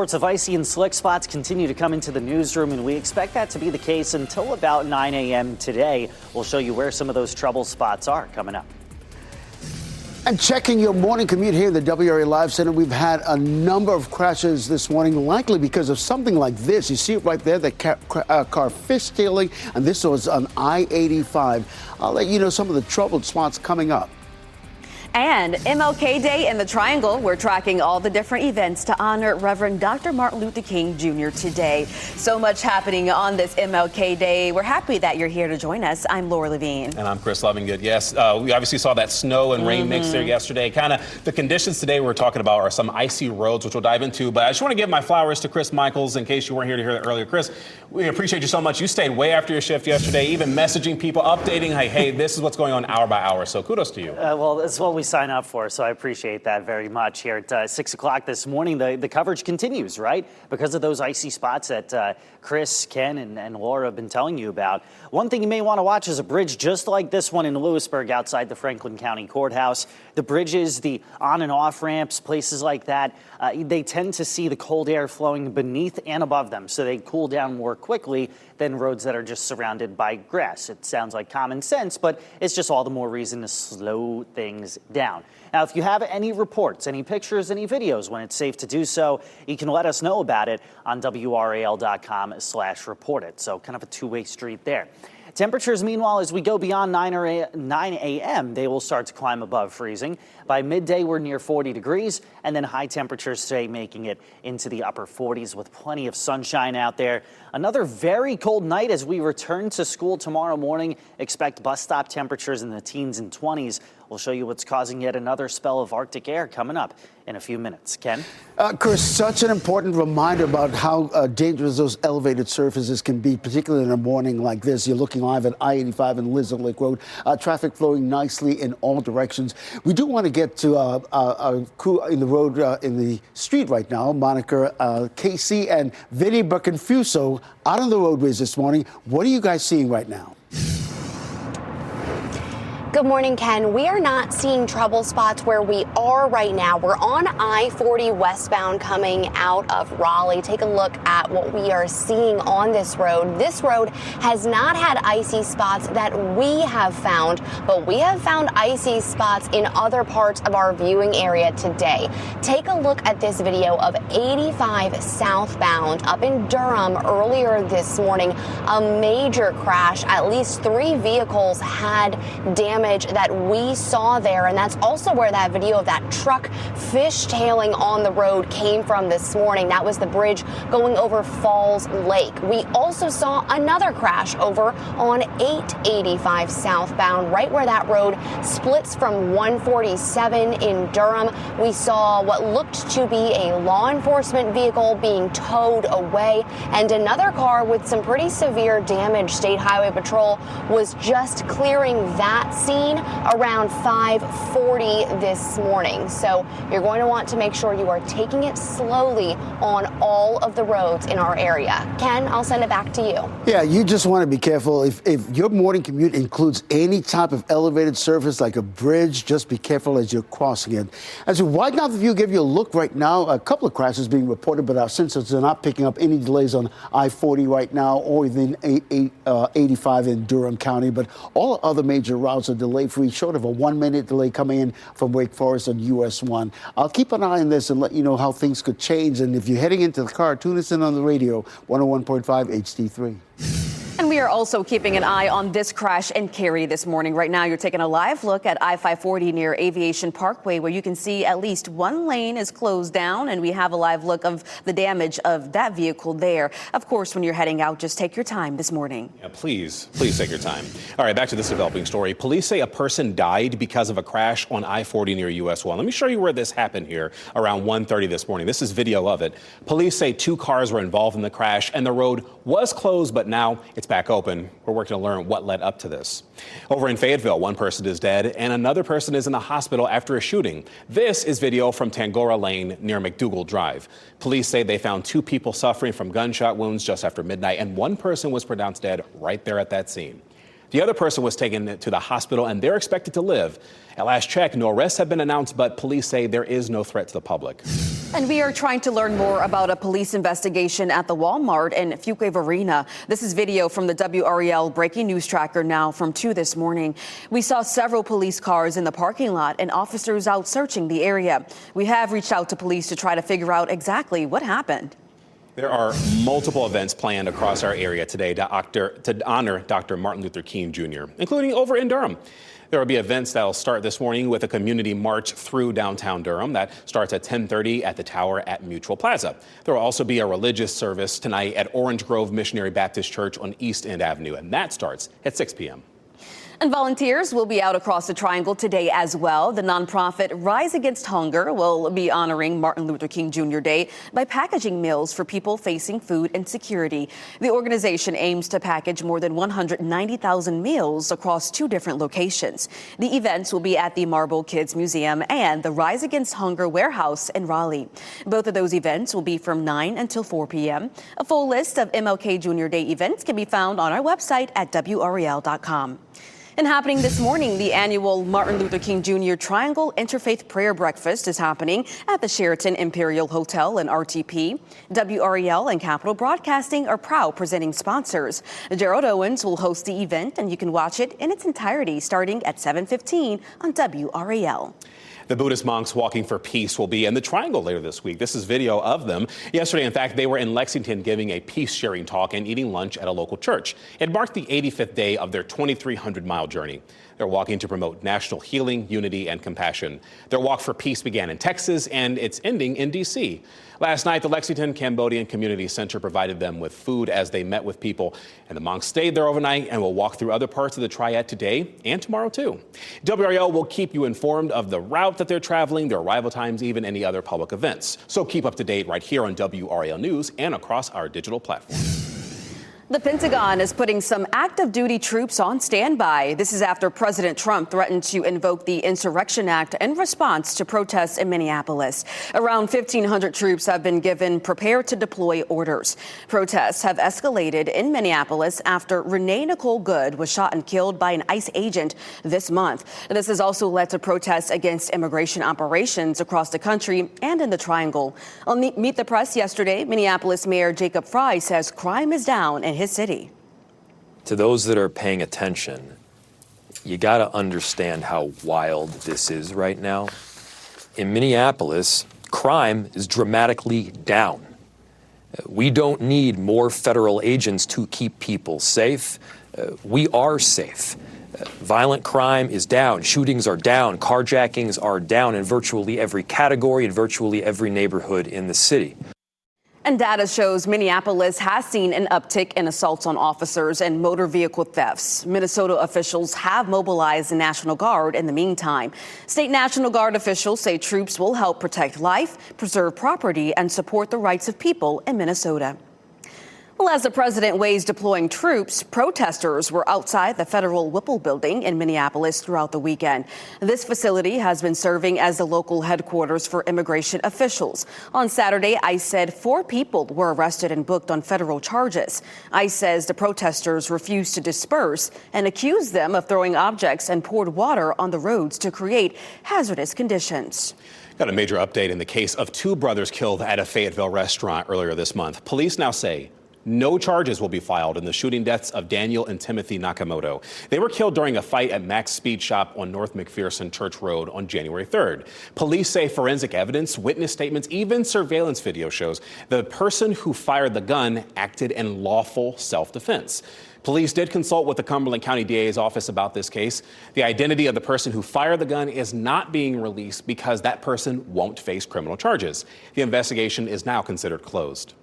sorts of icy and slick spots continue to come into the newsroom, and we expect that to be the case until about 9 a.m. today. We'll show you where some of those trouble spots are coming up. And checking your morning commute here in the WRAL Live Center, we've had a number of crashes this morning, likely because of something like this. You see it right there, the car fishtailing, and this was on I-85. I'll let you know some of the troubled spots coming up. And MLK Day in the Triangle. We're tracking all the different events to honor Reverend Dr. Martin Luther King Jr. today. So much happening on this MLK Day. We're happy that you're here to join us. I'm Laura Levine. And I'm Chris Lovingood. Yes, we obviously saw that snow and rain mix there yesterday. Kind of the conditions today we're talking about are some icy roads, which we'll dive into. But I just want to give my flowers to Chris Michaels in case you weren't here to hear that earlier. Chris, we appreciate you so much. You stayed way after your shift yesterday, even messaging people, updating, hey, this is what's going on hour by hour. So kudos to you. Well, that's what we sign up for, so I appreciate that very much. Here at 6 o'clock this morning, the coverage continues, right? Because of those icy spots that Chris, Ken, and Laura have been telling you about. One thing you may want to watch is a bridge just like this one in Lewisburg outside the Franklin County Courthouse. The bridges, the on and off ramps, places like that, they tend to see the cold air flowing beneath and above them, so they cool down more quickly than roads that are just surrounded by grass. It sounds like common sense, but it's just all the more reason to slow things down. Now, if you have any reports, any pictures, any videos when it's safe to do so, you can let us know about it on WRAL.com/report it. So kind of a two-way street there. Temperatures, meanwhile, as we go beyond 9 a.m., they will start to climb above freezing. By midday, we're near 40 degrees, and then high temperatures today making it into the upper 40s with plenty of sunshine out there. Another very cold night as we return to school tomorrow morning. Expect bus stop temperatures in the teens and 20s. We'll show you what's causing yet another spell of Arctic air coming up in a few minutes. Ken? Chris, such an important reminder about how dangerous those elevated surfaces can be, particularly in a morning like this. You're looking live at I-85 and Lizard Lake Road. Traffic flowing nicely in all directions. We do want to get to a crew in the road, in the street right now. Monica, Casey, and Vinny Burconfuso out on the roadways this morning. What are you guys seeing right now? Good morning, Ken. We are not seeing trouble spots where we are right now. We're on I-40 westbound coming out of Raleigh. Take a look at what we are seeing on this road. This road has not had icy spots that we have found, but we have found icy spots in other parts of our viewing area today. Take a look at this video of 85 southbound up in Durham earlier this morning. A major crash. At least 3 vehicles had damage that we saw there, and that's also where that video of that truck fishtailing on the road came from this morning. That was the bridge going over Falls Lake. We also saw another crash over on 885 southbound, right where that road splits from 147 in Durham. We saw what looked to be a law enforcement vehicle being towed away, and another car with some pretty severe damage. State Highway Patrol was just clearing that scene around 5:40 this morning. So you're going to want to make sure you are taking it slowly on all of the roads in our area. Ken, I'll send it back to you. Yeah, you just want to be careful. If your morning commute includes any type of elevated surface like a bridge, just be careful as you're crossing it. As we widen out the view, give you a look right now. A couple of crashes being reported, but our sensors are not picking up any delays on I-40 right now or within 85 in Durham County. But all other major routes are delay-free, short of a 1-minute delay coming in from Wake Forest on US 1. I'll keep an eye on this and let you know how things could change. And if you're heading into the car, tune us in on the radio, 101.5 HD3. And we are also keeping an eye on this crash in Cary this morning. Right now, you're taking a live look at I-540 near Aviation Parkway, where you can see at least one lane is closed down, and we have a live look of the damage of that vehicle there. Of course, when you're heading out, just take your time this morning. Yeah, please take your time. All right, back to this developing story. Police say a person died because of a crash on I-40 near US 1. Let me show you where this happened here around 1:30 this morning. This is video of it. Police say 2 cars were involved in the crash, and the road was closed, but now it's back open. We're working to learn what led up to this. Over in Fayetteville, one person is dead and another person is in the hospital after a shooting. This is video from Tangora Lane near McDougal Drive. Police say they found 2 people suffering from gunshot wounds just after midnight, and one person was pronounced dead right there at that scene. The other person was taken to the hospital and they're expected to live. At last check, no arrests have been announced, but police say there is no threat to the public. And we are trying to learn more about a police investigation at the Walmart in Fuquay Arena. This is video from the WRAL breaking news tracker now from 2 this morning. We saw several police cars in the parking lot and officers out searching the area. We have reached out to police to try to figure out exactly what happened. There are multiple events planned across our area today to honor Dr. Martin Luther King Jr., including over in Durham. There will be events that will start this morning with a community march through downtown Durham that starts at 10:30 at the tower at Mutual Plaza. There will also be a religious service tonight at Orange Grove Missionary Baptist Church on East End Avenue, and that starts at 6 p.m. And volunteers will be out across the Triangle today as well. The nonprofit Rise Against Hunger will be honoring Martin Luther King Jr. Day by packaging meals for people facing food insecurity. The organization aims to package more than 190,000 meals across 2 different locations. The events will be at the Marble Kids Museum and the Rise Against Hunger warehouse in Raleigh. Both of those events will be from 9 until 4 p.m. A full list of MLK Jr. Day events can be found on our website at WRAL.com. And happening this morning, the annual Martin Luther King Jr. Triangle Interfaith Prayer Breakfast is happening at the Sheraton Imperial Hotel in RTP. WRAL and Capital Broadcasting are proud presenting sponsors. Gerald Owens will host the event, and you can watch it in its entirety starting at 7:15 on WRAL. The Buddhist monks walking for peace will be in the Triangle later this week. This is video of them. Yesterday, in fact, they were in Lexington giving a peace-sharing talk and eating lunch at a local church. It marked the 85th day of their 2,300-mile journey. They're walking to promote national healing, unity, and compassion. Their walk for peace began in Texas, and it's ending in D.C. Last night, the Lexington Cambodian Community Center provided them with food as they met with people, and the monks stayed there overnight and will walk through other parts of the Triad today and tomorrow, too. WRAL will keep you informed of the route that they're traveling, their arrival times, even any other public events. So keep up to date right here on WRAL News and across our digital platforms. The Pentagon is putting some active duty troops on standby. This is after President Trump threatened to invoke the Insurrection Act in response to protests in Minneapolis. Around 1,500 troops have been given prepare to deploy orders. Protests have escalated in Minneapolis after Renee Nicole Good was shot and killed by an ICE agent this month. This has also led to protests against immigration operations across the country and in the Triangle. On Meet the Press yesterday, Minneapolis Mayor Jacob Frey says crime is down in his city. To those that are paying attention, you got to understand how wild this is right now. In Minneapolis, crime is dramatically down. We don't need more federal agents to keep people safe. We are safe. Violent crime is down. Shootings are down. Carjackings are down in virtually every category, in virtually every neighborhood in the city. And data shows Minneapolis has seen an uptick in assaults on officers and motor vehicle thefts. Minnesota officials have mobilized the National Guard in the meantime. State National Guard officials say troops will help protect life, preserve property, and support the rights of people in Minnesota. Well, as the president weighs deploying troops, protesters were outside the federal Whipple building in Minneapolis throughout the weekend. This facility has been serving as the local headquarters for immigration officials. On Saturday, ICE said 4 people were arrested and booked on federal charges. ICE says the protesters refused to disperse and accused them of throwing objects and poured water on the roads to create hazardous conditions. Got a major update in the case of 2 brothers killed at a Fayetteville restaurant earlier this month. Police now say no charges will be filed in the shooting deaths of Daniel and Timothy Nakamoto. They were killed during a fight at Mac's Speed Shop on North McPherson Church Road on January 3rd. Police say forensic evidence, witness statements, even surveillance video shows the person who fired the gun acted in lawful self-defense. Police did consult with the Cumberland County DA's office about this case. The identity of the person who fired the gun is not being released because that person won't face criminal charges. The investigation is now considered closed.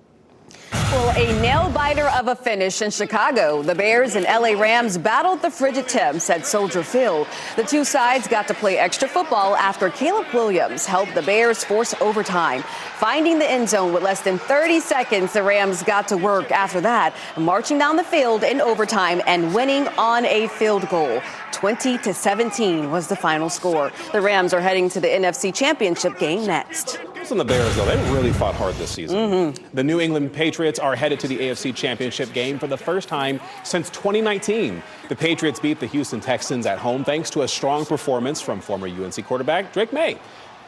Well, a nail-biter of a finish in Chicago. The Bears and LA Rams battled the frigid temps at Soldier Field. The 2 sides got to play extra football after Caleb Williams helped the Bears force overtime. Finding the end zone with less than 30 seconds, the Rams got to work after that, marching down the field in overtime and winning on a field goal. 20-17 was the final score. The Rams are heading to the NFC Championship game next. On the Bears, though, they really fought hard this season. The New England Patriots are headed to the AFC Championship game for the first time since 2019. The Patriots beat the Houston Texans at home thanks to a strong performance from former UNC quarterback Drake May.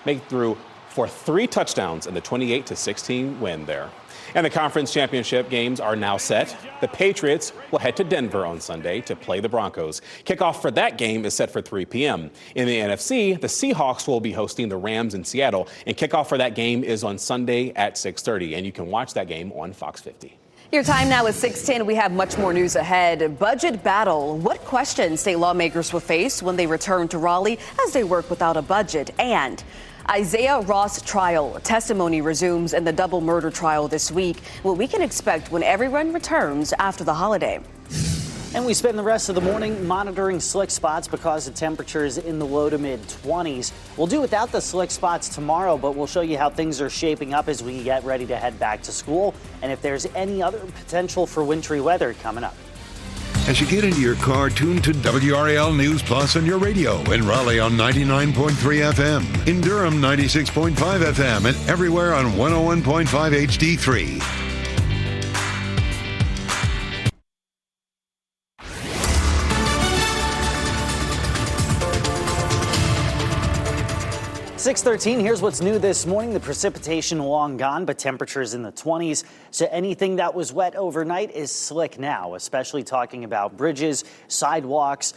May threw for 3 touchdowns in the 28-16 win there. And the conference championship games are now set. The Patriots will head to Denver on Sunday to play the Broncos. Kickoff for that game is set for 3 p.m. In the NFC, the Seahawks will be hosting the Rams in Seattle, and kickoff for that game is on Sunday at 6:30, and you can watch that game on Fox 50. Your time now is 6:10. We have much more news ahead. Budget battle. What questions state lawmakers will face when they return to Raleigh as they work without a budget? And Isaiah Ross trial. Testimony resumes in the double murder trial this week. What we can expect when everyone returns after the holiday. And we spend the rest of the morning monitoring slick spots because of temperatures in the low to mid 20s. We'll do without the slick spots tomorrow, but we'll show you how things are shaping up as we get ready to head back to school and if there's any other potential for wintry weather coming up. As you get into your car, tune to WRAL News Plus on your radio. In Raleigh on 99.3 FM. In Durham, 96.5 FM. And everywhere on 101.5 HD3. 6:13, here's what's new this morning. The precipitation long gone, but temperatures in the 20s. So anything that was wet overnight is slick now, especially talking about bridges, sidewalks,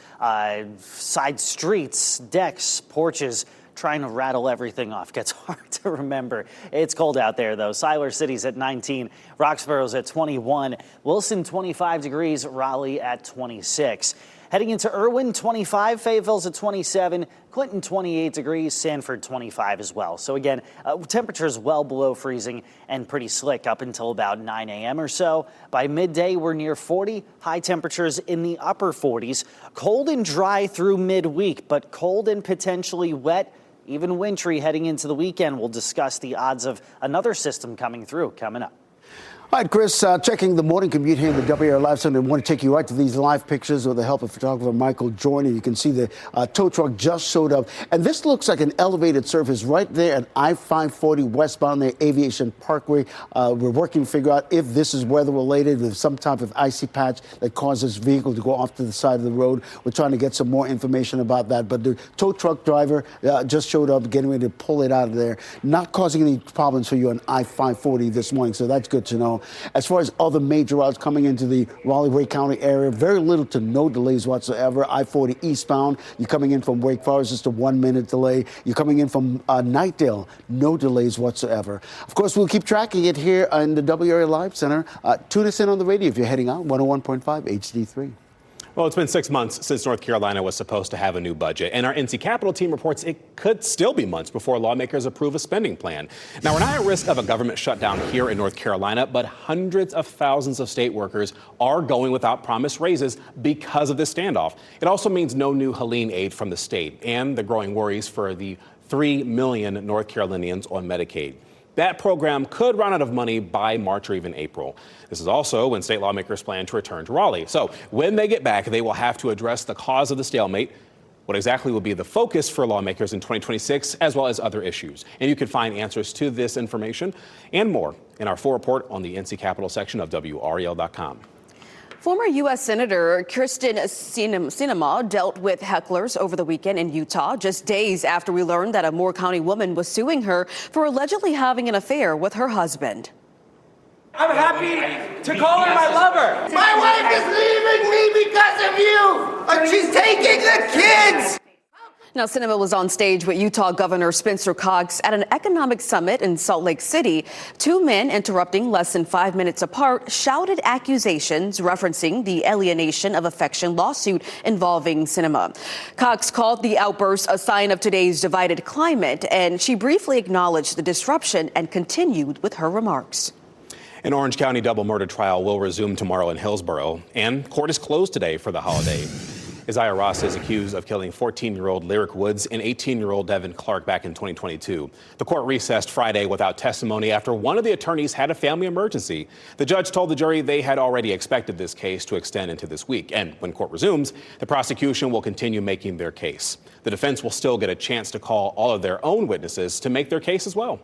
side streets, decks, porches. Trying to rattle everything off gets hard to remember. It's cold out there, though. Siler City's at 19, Roxborough's at 21, Wilson 25 degrees, Raleigh at 26. Heading into Irwin, 25, Fayetteville's at 27, Clinton 28 degrees, Sanford 25 as well. So again, temperatures well below freezing and pretty slick up until about 9 a.m. or so. By midday, we're near 40, high temperatures in the upper 40s. Cold and dry through midweek, but cold and potentially wet, even wintry heading into the weekend. We'll discuss the odds of another system coming through coming up. All right, Chris, checking the morning commute here in the WRAL Live Center. I want to take you right to these live pictures with the help of photographer Michael Joyner. You can see the tow truck just showed up. And this looks like an elevated surface right there at I-540 westbound there, Aviation Parkway. We're working to figure out if this is weather related with some type of icy patch that caused this vehicle to go off to the side of the road. We're trying to get some more information about that. But the tow truck driver just showed up, getting ready to pull it out of there. Not causing any problems for you on I-540 this morning, so that's good to know. As far as other major routes coming into the Raleigh-Wake County area, very little to no delays whatsoever. I-40 eastbound, you're coming in from Wake Forest, just a 1-minute delay. You're coming in from Knightdale, no delays whatsoever. Of course, we'll keep tracking it here in the WRAL Live Center. Tune us in on the radio if you're heading out, 101.5 HD3. Well, it's been 6 months since North Carolina was supposed to have a new budget, and our NC Capitol team reports it could still be months before lawmakers approve a spending plan. Now, we're not at risk of a government shutdown here in North Carolina, but hundreds of thousands of state workers are going without promised raises because of this standoff. It also means no new Helene aid from the state and the growing worries for the 3 million North Carolinians on Medicaid. That program could run out of money by March or even April. This is also when state lawmakers plan to return to Raleigh. So when they get back, they will have to address the cause of the stalemate, what exactly will be the focus for lawmakers in 2026, as well as other issues. And you can find answers to this information and more in our full report on the NC Capitol section of WRAL.com. Former U.S. Senator Kyrsten Sinema dealt with hecklers over the weekend in Utah, just days after we learned that a Moore County woman was suing her for allegedly having an affair with her husband. I'm happy to call her my lover. My wife is leaving me because of you, and she's taking the kids. Now, Sinema was on stage with Utah Governor Spencer Cox at an economic summit in Salt Lake City. Two men, interrupting less than 5 minutes apart, shouted accusations referencing the alienation of affection lawsuit involving Sinema. Cox called the outburst a sign of today's divided climate, and she briefly acknowledged the disruption and continued with her remarks. An Orange County double murder trial will resume tomorrow in Hillsborough, and court is closed today for the holiday. Isaiah Ross is accused of killing 14-year-old Lyric Woods and 18-year-old Devin Clark back in 2022. The court recessed Friday without testimony after one of the attorneys had a family emergency. The judge told the jury they had already expected this case to extend into this week. And when court resumes, the prosecution will continue making their case. The defense will still get a chance to call all of their own witnesses to make their case as well.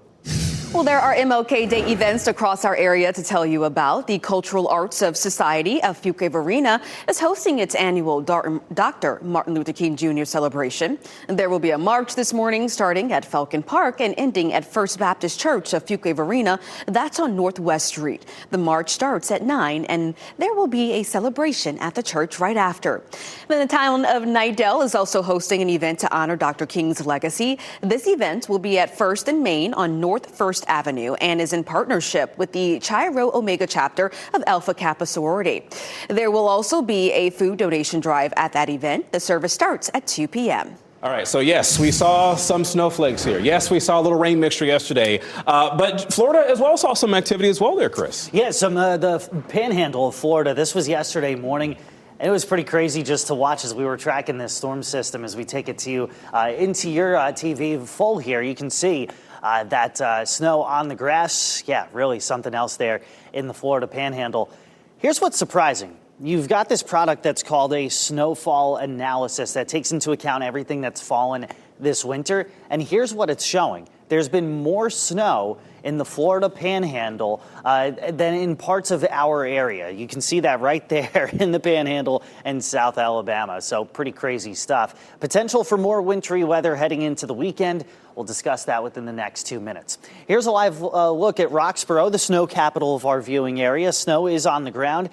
Well, there are MLK Day events across our area to tell you about. The Cultural Arts of Society of Fuquay Arena is hosting its annual Dr. Martin Luther King Jr. celebration. And there will be a march this morning starting at Falcon Park and ending at First Baptist Church of Fuquay Arena. That's on Northwest Street. The march starts at 9 and there will be a celebration at the church right after. Then the town of Nidell is also hosting an event to honor Dr. King's legacy. This event will be at First and Main on North First Avenue and is in partnership with the Chi Rho Omega chapter of Alpha Kappa sorority. There will also be a food donation drive at that event. The service starts at 2 p.m. All right, so yes, we saw some snowflakes here. Yes, we saw a little rain mixture yesterday, but Florida as well saw some activity as well there, Chris. Yeah, the panhandle of Florida. This was yesterday morning. It was pretty crazy just to watch as we were tracking this storm system as we take it to you into your TV full here. You can see that snow on the grass. Yeah, really something else there in the Florida panhandle. Here's what's surprising. You've got this product that's called a snowfall analysis that takes into account everything that's fallen this winter. And here's what it's showing. There's been more snow in the Florida panhandle than in parts of our area. You can see that right there in the panhandle and South Alabama. So pretty crazy stuff. Potential for more wintry weather heading into the weekend. We'll discuss that within the next 2 minutes. Here's a live look at Roxborough, the snow capital of our viewing area. Snow is on the ground.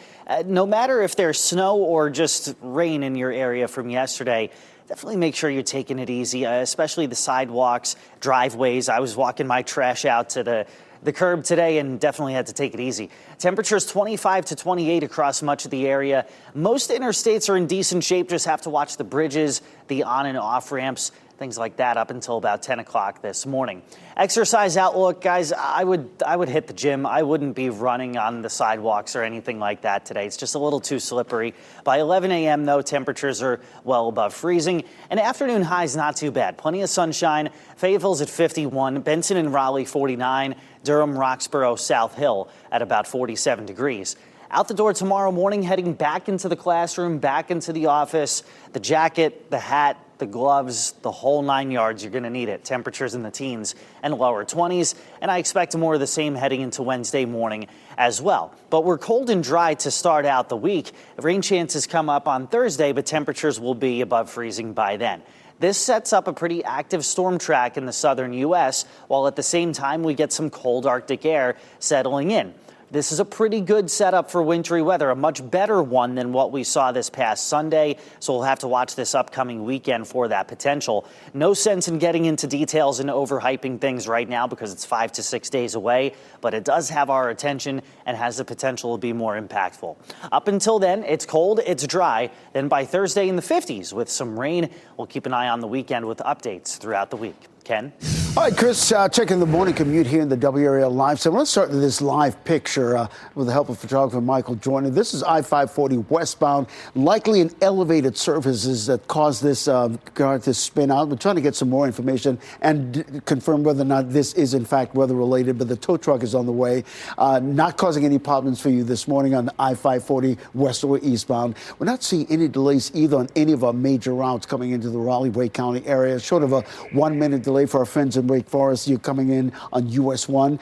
No matter if there's snow or just rain in your area from yesterday, definitely make sure you're taking it easy, especially the sidewalks, driveways. I was walking my trash out to the curb today and definitely had to take it easy. Temperatures 25 to 28 across much of the area. Most interstates are in decent shape. Just have to watch the bridges, the on and off ramps, things like that up until about 10 o'clock this morning. Exercise outlook, guys, I would hit the gym. I wouldn't be running on the sidewalks or anything like that today. It's just a little too slippery. By 11 a.m., though, temperatures are well above freezing. And afternoon highs not too bad. Plenty of sunshine. Fayetteville's at 51. Benson and Raleigh 49. Durham, Roxborough, South Hill at about 47 degrees. Out the door tomorrow morning, heading back into the classroom, back into the office. The jacket, the hat, the gloves, the whole 9 yards, you're going to need it. Temperatures in the teens and lower 20s, and I expect more of the same heading into Wednesday morning as well. But we're cold and dry to start out the week. Rain chances come up on Thursday, but temperatures will be above freezing by then. This sets up a pretty active storm track in the southern U.S., while at the same time we get some cold Arctic air settling in. This is a pretty good setup for wintry weather, a much better one than what we saw this past Sunday. So we'll have to watch this upcoming weekend for that potential. No sense in getting into details and overhyping things right now because it's 5 to 6 days away, but it does have our attention and has the potential to be more impactful. Up until then, it's cold, it's dry. Then by Thursday in the 50s with some rain. We'll keep an eye on the weekend with updates throughout the week. Ken? All right, Chris, checking the morning commute here in the WRAL live. So let's start with this live picture with the help of photographer Michael Joyner. This is I-540 westbound, likely an elevated surfaces that caused this car to spin out. We're trying to get some more information and confirm whether or not this is in fact weather related, but the tow truck is on the way, not causing any problems for you this morning on the I-540 west or eastbound. We're not seeing any delays either on any of our major routes coming into the Raleigh-Wake County area, short of a 1-minute delay for our friends in Wake Forest. You're coming in on US 1.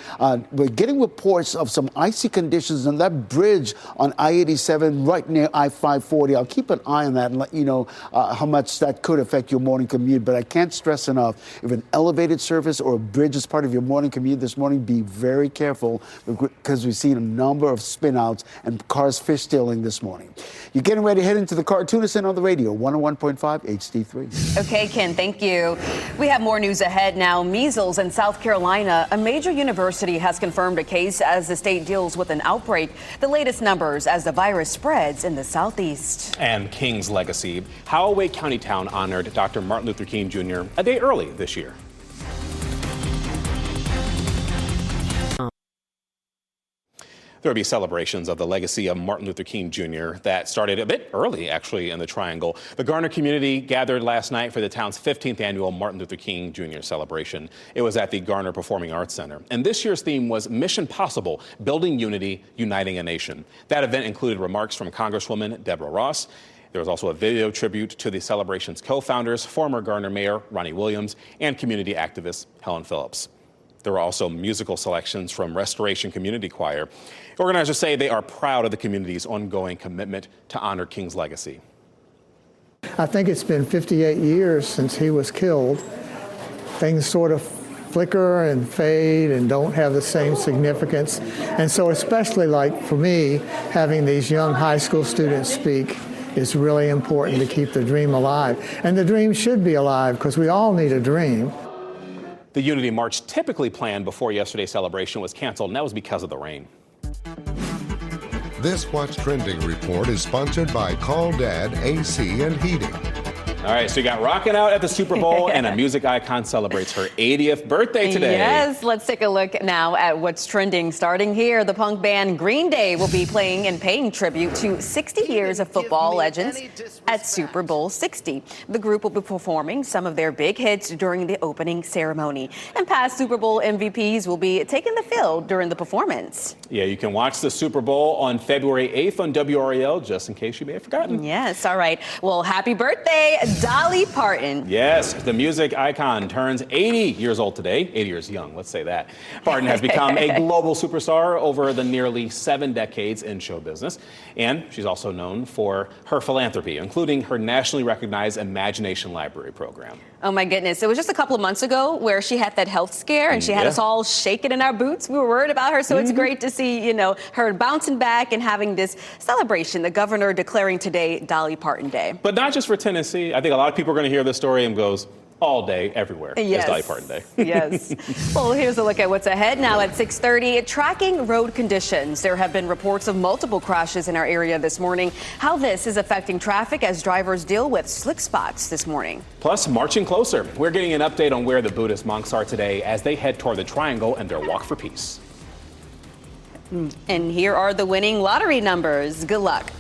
We're getting reports of some icy conditions on that bridge on I-87 right near I-540. I'll keep an eye on that and let you know how much that could affect your morning commute. But I can't stress enough, if an elevated surface or a bridge is part of your morning commute this morning, be very careful because we've seen a number of spin-outs and cars fishtailing this morning. You're getting ready to head into the Cartoonist Center on the radio, 101.5 HD3. Okay, Ken, thank you. We have more news ahead now. Measles in South Carolina. A major university has confirmed a case as the state deals with an outbreak. The latest numbers as the virus spreads in the southeast. And King's legacy. How a Wake County town honored Dr. Martin Luther King Jr. a day early this year. There will be celebrations of the legacy of Martin Luther King Jr. that started a bit early, actually, in the Triangle. The Garner community gathered last night for the town's 15th annual Martin Luther King Jr. celebration. It was at the Garner Performing Arts Center. And this year's theme was Mission Possible, Building Unity, Uniting a Nation. That event included remarks from Congresswoman Deborah Ross. There was also a video tribute to the celebration's co-founders, former Garner Mayor Ronnie Williams, and community activist Helen Phillips. There were also musical selections from Restoration Community Choir. Organizers say they are proud of the community's ongoing commitment to honor King's legacy. I think it's been 58 years since he was killed. Things sort of flicker and fade and don't have the same significance. And so especially like for me, having these young high school students speak is really important to keep the dream alive. And the dream should be alive because we all need a dream. The Unity March typically planned before yesterday's celebration was canceled, and that was because of the rain. This What's Trending report is sponsored by Call Dad AC and Heating. All right, so you got rocking out at the Super Bowl, and a music icon celebrates her 80th birthday today. Yes, let's take a look now at what's trending. Starting here, the punk band Green Day will be playing and paying tribute to 60 years of football legends at Super Bowl 60. The group will be performing some of their big hits during the opening ceremony. And past Super Bowl MVPs will be taking the field during the performance. Yeah, you can watch the Super Bowl on February 8th on WRAL, just in case you may have forgotten. Yes, all right. Well, happy birthday, Dolly Parton. Yes, the music icon turns 80 years old today. 80 years young, let's say that. Parton has become a global superstar over the nearly 7 decades in show business. And she's also known for her philanthropy, including her nationally recognized Imagination Library program. Oh, my goodness. It was just a couple of months ago where she had that health scare and she had us all shaking in our boots. We were worried about her. So it's great to see, you know, her bouncing back and having this celebration. The governor declaring today Dolly Parton Day. But not just for Tennessee. I think a lot of people are going to hear this story and goes, all day, everywhere. Yes. It's Dolly Parton Day. Yes. Well, here's a look at what's ahead now at 6:30. Tracking road conditions. There have been reports of multiple crashes in our area this morning. How this is affecting traffic as drivers deal with slick spots this morning. Plus, marching closer. We're getting an update on where the Buddhist monks are today as they head toward the Triangle and their walk for peace. And here are the winning lottery numbers. Good luck.